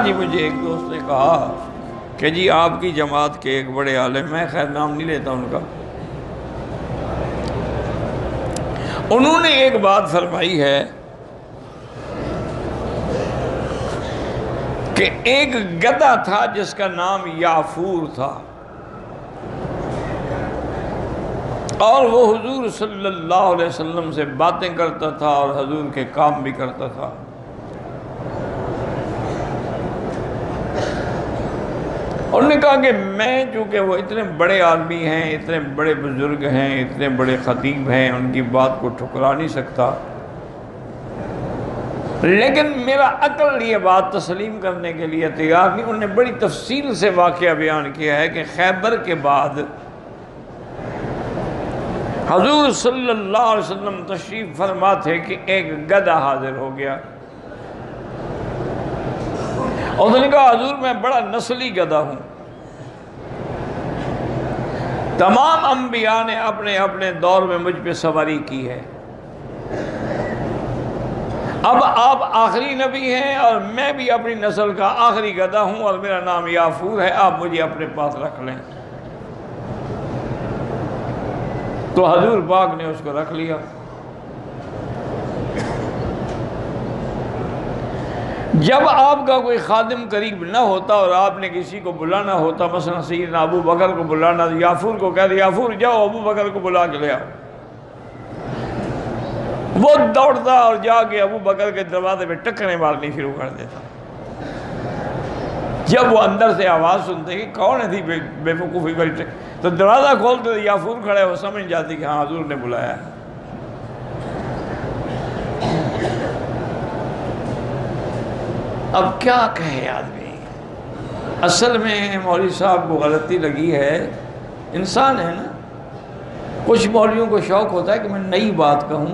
آج ہی مجھے ایک دوست نے کہا کہ جی آپ کی جماعت کے ایک بڑے عالم، میں خیر نام نہیں لیتا ان کا، انہوں نے ایک بات فرمائی ہے کہ ایک گدھا تھا جس کا نام یافور تھا، اور وہ حضور صلی اللہ علیہ وسلم سے باتیں کرتا تھا اور حضور کے کام بھی کرتا تھا۔ انہوں نے کہا کہ میں، چونکہ وہ اتنے بڑے عالمی ہیں، اتنے بڑے بزرگ ہیں، اتنے بڑے خطیب ہیں، ان کی بات کو ٹھکرا نہیں سکتا، لیکن میرا عقل یہ بات تسلیم کرنے کے لیے تیار نہیں۔ انہوں نے بڑی تفصیل سے واقعہ بیان کیا ہے کہ خیبر کے بعد حضور صلی اللہ علیہ وسلم تشریف فرما تھے کہ ایک گدھا حاضر ہو گیا، اور انہوں نے کہا حضور میں بڑا نسلی گدھا ہوں، تمام انبیاء نے اپنے اپنے دور میں مجھ پہ سواری کی ہے، اب آپ آخری نبی ہیں اور میں بھی اپنی نسل کا آخری گدھا ہوں اور میرا نام یافور ہے، آپ مجھے اپنے پاس رکھ لیں۔ تو حضور پاک نے اس کو رکھ لیا۔ جب آپ کا کوئی خادم قریب نہ ہوتا اور آپ نے کسی کو بلانا ہوتا، مثلا سیدنا ابو بکر کو بلانا، یافور کو کہہ دے یافور جاؤ ابو بکر کو بلا کے لے آؤ، وہ دوڑتا اور جا کے ابو بکر کے دروازے پہ ٹکریں مارنی شروع کر دیتا۔ جب وہ اندر سے آواز سنتے کہ کون ہے تھی بے وقوفی والی، تو دروازہ کھولتے تو یافور کھڑے، وہ سمجھ جاتی کہ ہاں حضور نے بلایا ہے۔ اب کیا کہے آدمی، اصل میں مولوی صاحب کو غلطی لگی ہے، انسان ہے نا، کچھ مولویوں کو شوق ہوتا ہے کہ میں نئی بات کہوں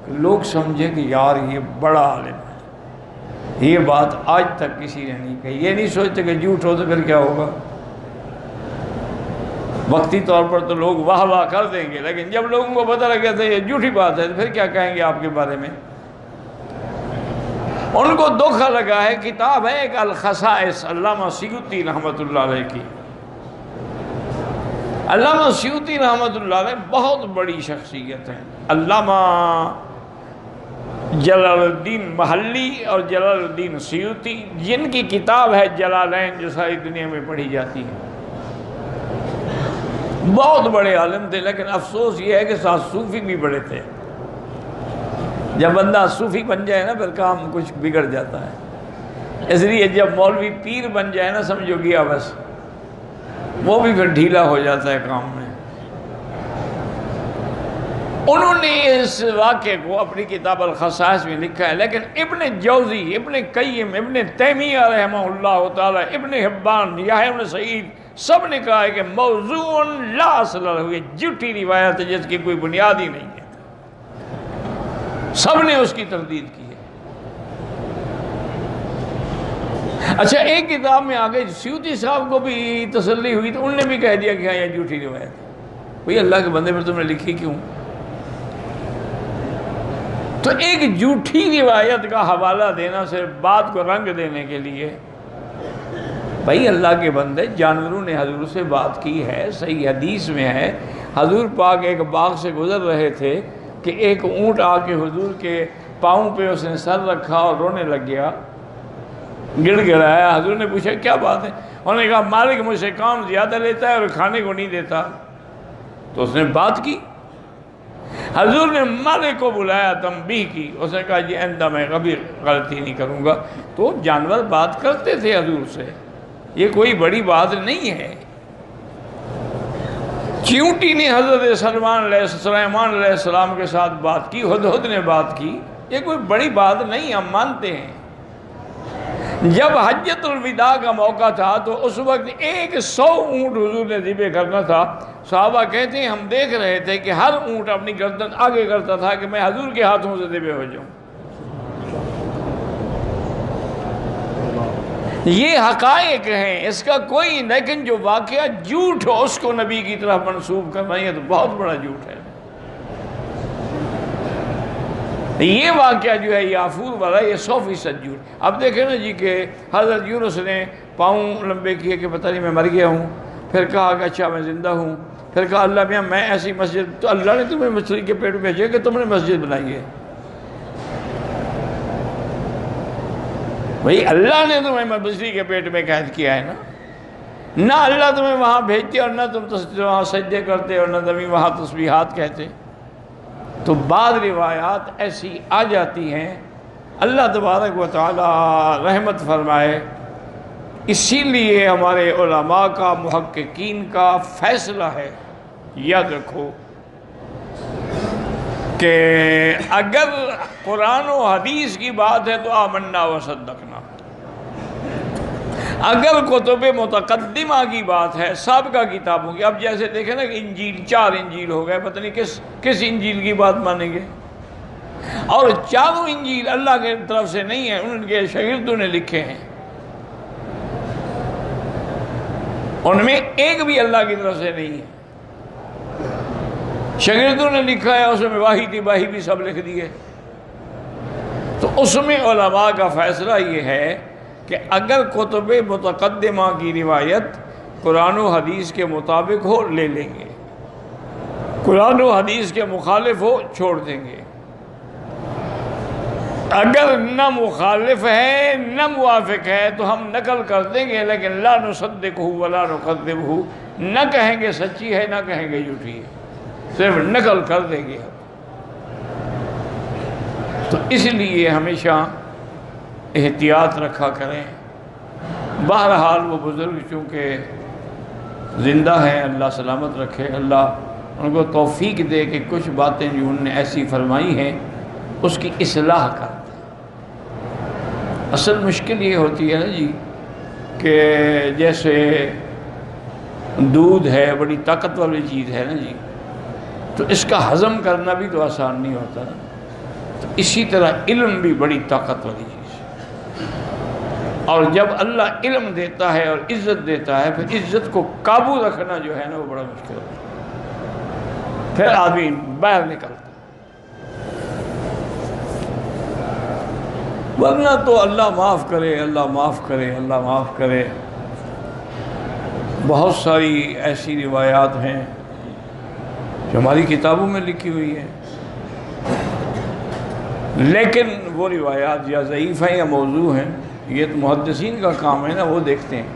کہ لوگ سمجھیں کہ یار یہ بڑا عالم ہے، یہ بات آج تک کسی نے نہیں کہی، یہ نہیں سوچتے کہ جھوٹ ہو تو پھر کیا ہوگا۔ وقتی طور پر تو لوگ واہ واہ کر دیں گے، لیکن جب لوگوں کو پتہ لگے تو یہ جھوٹی بات ہے تو پھر کیا کہیں گے آپ کے بارے میں۔ ان کو دکھ لگا ہے، کتاب ہے ایک الخصائص علامہ سیوطی رحمۃ اللہ علیہ کی۔ علامہ سیوطی رحمۃ اللہ علیہ بہت بڑی شخصیت ہیں، علامہ جلال الدین محلی اور جلال الدین سیوطی، جن کی کتاب ہے جلالین جو ساری دنیا میں پڑھی جاتی ہے، بہت بڑے عالم تھے، لیکن افسوس یہ ہے کہ ساتھ صوفی بھی بڑے تھے۔ جب بندہ صوفی بن جائے نا پھر کام کچھ بگڑ جاتا ہے، اس لیے جب مولوی پیر بن جائے نا سمجھو گیا بس، وہ بھی پھر ڈھیلا ہو جاتا ہے کام میں۔ انہوں نے اس واقعے کو اپنی کتاب الخصائص میں لکھا ہے، لیکن ابن جوزی، ابن قیم، ابن تیمیہ رحمہ اللہ تعالی، ابن حبان، یحییٰ ابن سعید، سب نے کہا ہے کہ موضوع لا اصل لہ، یہ جھوٹی روایت ہے جس کی کوئی بنیاد ہی نہیں ہے، سب نے اس کی تردید کی ہے۔ اچھا ایک کتاب میں آگے سیوطی صاحب کو بھی تسلی ہوئی تو انہوں نے بھی کہہ دیا کہ ہاں یہ جھوٹی روایت ہے۔ بھئی اللہ کے بندے پر تم نے لکھی کیوں؟ تو ایک جھوٹی روایت کا حوالہ دینا صرف بات کو رنگ دینے کے لیے، بھائی اللہ کے بندے، جانوروں نے حضور سے بات کی ہے، صحیح حدیث میں ہے، حضور پاک ایک باغ سے گزر رہے تھے کہ ایک اونٹ آ کے حضور کے پاؤں پہ اس نے سر رکھا اور رونے لگ گیا، گڑ گڑایا۔ حضور نے پوچھا کیا بات ہے؟ انہوں نے کہا مالک مجھ سے کام زیادہ لیتا ہے اور کھانے کو نہیں دیتا۔ تو اس نے بات کی، حضور نے مالک کو بلایا، تنبیہ کی، اس نے کہا جی آئندہ میں کبھی غلطی نہیں کروں گا۔ تو جانور بات کرتے تھے حضور سے، یہ کوئی بڑی بات نہیں ہے۔ چیونٹی نے حضرت سلیمان علیہ السلام کے ساتھ بات کی، ہدہد نے بات کی، یہ کوئی بڑی بات نہیں، ہم مانتے ہیں۔ جب حجۃ الوداع کا موقع تھا تو اس وقت 100 اونٹ حضور نے ذبح کرنا تھا، صحابہ کہتے ہیں ہم دیکھ رہے تھے کہ ہر اونٹ اپنی گردن آگے کرتا تھا کہ میں حضور کے ہاتھوں سے ذبح ہو جاؤں۔ یہ حقائق ہیں، اس کا کوئی، لیکن جو واقعہ جھوٹ ہو اس کو نبی کی طرف منسوب کرنا یہ تو بہت بڑا جھوٹ ہے۔ یہ واقعہ جو ہے یافور والا یہ 100% جھوٹ. اب دیکھیں نا جی کہ حضرت یونس نے پاؤں لمبے کیے کہ پتہ نہیں میں مر گیا ہوں، پھر کہا کہ اچھا میں زندہ ہوں، پھر کہا اللہ میاں میں ایسی مسجد، تو اللہ نے تمہیں مچھلی کے پیٹ میں بھیجا کہ تم نے مسجد بنائی ہے. بھئی اللہ نے تمہیں مچھلی کے پیٹ میں قید کیا ہے نا، نہ اللہ تمہیں وہاں بھیجتے اور نہ تم وہاں سجدے کرتے اور نہ تمہیں وہاں تسبیحات کہتے. تو بعض روایات ایسی آ جاتی ہیں، اللہ تبارک و تعالی رحمت فرمائے. اسی لیے ہمارے علماء کا، محققین کا فیصلہ ہے، یاد رکھو کہ اگر قرآن و حدیث کی بات ہے تو آمنا و صدقنا. اگر کتب متقدمہ کی بات ہے، سابقہ کتابوں کی، اب جیسے دیکھیں نا کہ انجیل 4 انجیل ہو گئے، پتہ نہیں کس انجیل کی بات مانیں گے. اور چاروں انجیل اللہ کے طرف سے نہیں ہیں، ان کے شاگردوں نے لکھے ہیں. ان میں ایک بھی اللہ کی طرف سے نہیں ہے، شاگردوں نے لکھا ہے، اس میں واہی تھی باہی بھی سب لکھ دیے. تو اس میں علماء کا فیصلہ یہ ہے کہ اگر کتب متقدمہ کی روایت قرآن و حدیث کے مطابق ہو لے لیں گے، قرآن و حدیث کے مخالف ہو چھوڑ دیں گے. اگر نہ مخالف ہے نہ موافق ہے تو ہم نقل کر دیں گے، لیکن لا نصدقہ ولا نکذبہ، نہ کہیں گے سچی ہے نہ کہیں گے جھوٹی ہے، صرف نقل کر دیں گے. تو اس لیے ہمیشہ احتیاط رکھا کریں. بہرحال وہ بزرگ چونکہ زندہ ہیں، اللہ سلامت رکھے، اللہ ان کو توفیق دے کہ کچھ باتیں جو انہوں نے ایسی فرمائی ہیں اس کی اصلاح کر دیں. اصل مشکل یہ ہوتی ہے نا جی کہ جیسے دودھ ہے، بڑی طاقت والی چیز ہے نا جی، تو اس کا ہضم کرنا بھی تو آسان نہیں ہوتا نا. تو اسی طرح علم بھی بڑی طاقت والی چیز ہے، اور جب اللہ علم دیتا ہے اور عزت دیتا ہے، پھر عزت کو قابو رکھنا جو ہے نا وہ بڑا مشکل ہوتا ہے، پھر آدمی باہر نکلتا. ورنہ تو اللہ معاف کرے، اللہ معاف کرے، اللہ معاف کرے. بہت ساری ایسی روایات ہیں جو ہماری کتابوں میں لکھی ہوئی ہیں، لیکن وہ روایات یا ضعیف ہیں یا موضوع ہیں. یہ تو محدثین کا کام ہے نا، وہ دیکھتے ہیں.